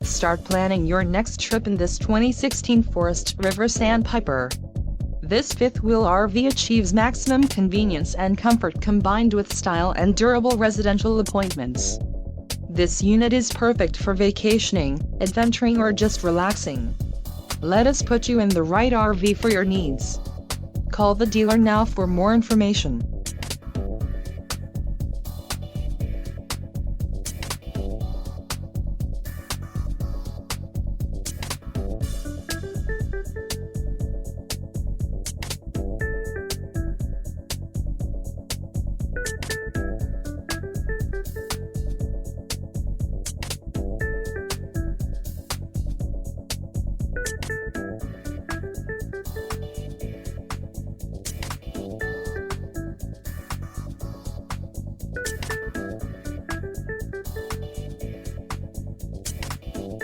Start planning your next trip in this 2016 Forest River Sandpiper. This fifth-wheel RV achieves maximum convenience and comfort combined with style and durable residential appointments. This unit is perfect for vacationing, adventuring or just relaxing. Let us put you in the right RV for your needs. Call the dealer now for more information.